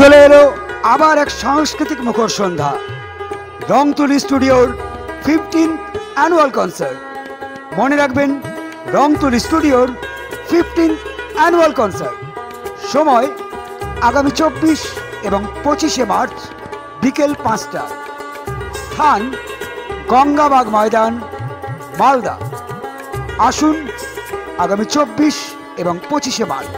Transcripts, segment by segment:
চলে এলো আবার এক সাংস্কৃতিক মুখর সন্ধ্যা, রংতুলি স্টুডিওর 15th অ্যানুয়াল কনসার্ট। মনে রাখবেন, রংতুলি স্টুডিওর 15th অ্যানুয়াল কনসার্ট। সময় আগামী 24 এবং 25শে মার্চ বিকেল 5টা। স্থান গঙ্গাবাগ ময়দান, মালদা। আসুন আগামী 24 এবং 25শে মার্চ।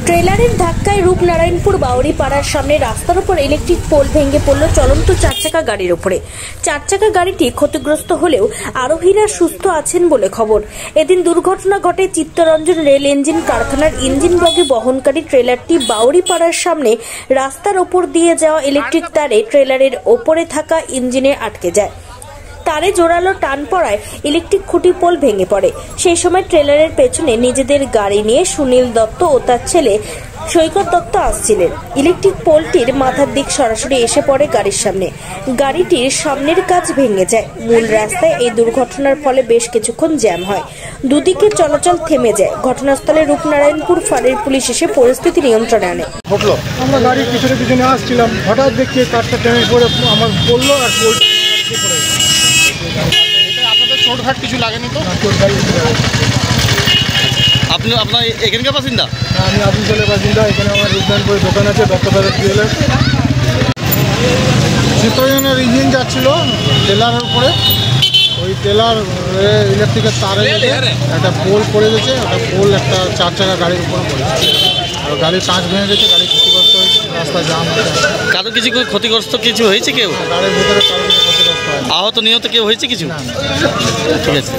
ট্রেলারের ধাক্কায় রূপনারায়ণপুর বাউরি পাড়ার সামনে রাস্তার উপর ইলেকট্রিক পোল ভেঙে পড়ল চলন্ত চারচাকা গাড়ির উপরে। চারচাকা গাড়িটি ক্ষতিগ্রস্ত হলেও আরোহীরা সুস্থ আছেন বলে খবর। এদিন দুর্ঘটনা ঘটে চিত্তরঞ্জন রেল ইঞ্জিন কারখানার ইঞ্জিন বগি বহনকারী ট্রেলারটি বাউরি পাড়ার সামনে রাস্তার ওপর দিয়ে যাওয়া ইলেকট্রিক তারে ট্রেলারের ওপরে থাকা ইঞ্জিনে আটকে যায়। তারে জোরালো টান পড়ায় ইলেকট্রিক খুঁটি পোল ভেঙে পড়ে। সেই সময় ট্রেলারের পেছনে নিজেদের গাড়ি নিয়ে সুনীল দত্ত ও তার ছেলে সৈকত দত্ত আসছিলেন। ইলেকট্রিক পোলটির মাথার দিক সরাসরি এসে পড়ে গাড়ির সামনে। গাড়িটির সামনের কাচ ভেঙে যায়। মূল রাস্তায় এই দুর্ঘটনার ফলে বেশ কিছুক্ষণ জ্যাম হয়। দুদিকে চলাচল থেমে যায়। ঘটনাস্থলে রূপনারায়ণপুর ফাঁড়ির পুলিশ এসে পরিস্থিতি নিয়ন্ত্রণে আনে। আমরা গাড়ির পিছনে পিছনে আসছিলাম, হঠাৎ দেখি কাঠটা টেনে পড়ে আমার পড়লো আর পোলটা পড়ে গেল। আপনাদের চোটঘাট কিছু লাগেনি তো? আপনি আপনার এখানকার বাসিন্দা? আমি আদিশালের বাসিন্দা। এখানে আমার রূপনারায়ণপুরে দোকান আছে, দত্তদারের জুয়েলার্স। চিত্তরঞ্জনের ইঞ্জিন যাচ্ছিল টেলারের উপরে, ওই টেলার ইলেকট্রিকের তারে একটা পোল পড়ে গেছে। একটা পোল একটা চারচাকা গাড়ির উপরে পড়েছে আর গাড়ির কাঁচ ভেঙে গেছে। গাড়ি ক্ষতিগ্রস্ত হয়েছে, রাস্তা জাম হয়েছে। কারো কিছু ক্ষতিগ্রস্ত কিছু হয়েছে? কেউ গাড়ির ভিতরে কারো কিছু ক্ষতিগ্রস্ত হয়। আহত নিহত কেউ হয়েছে কিছু? ঠিক আছে।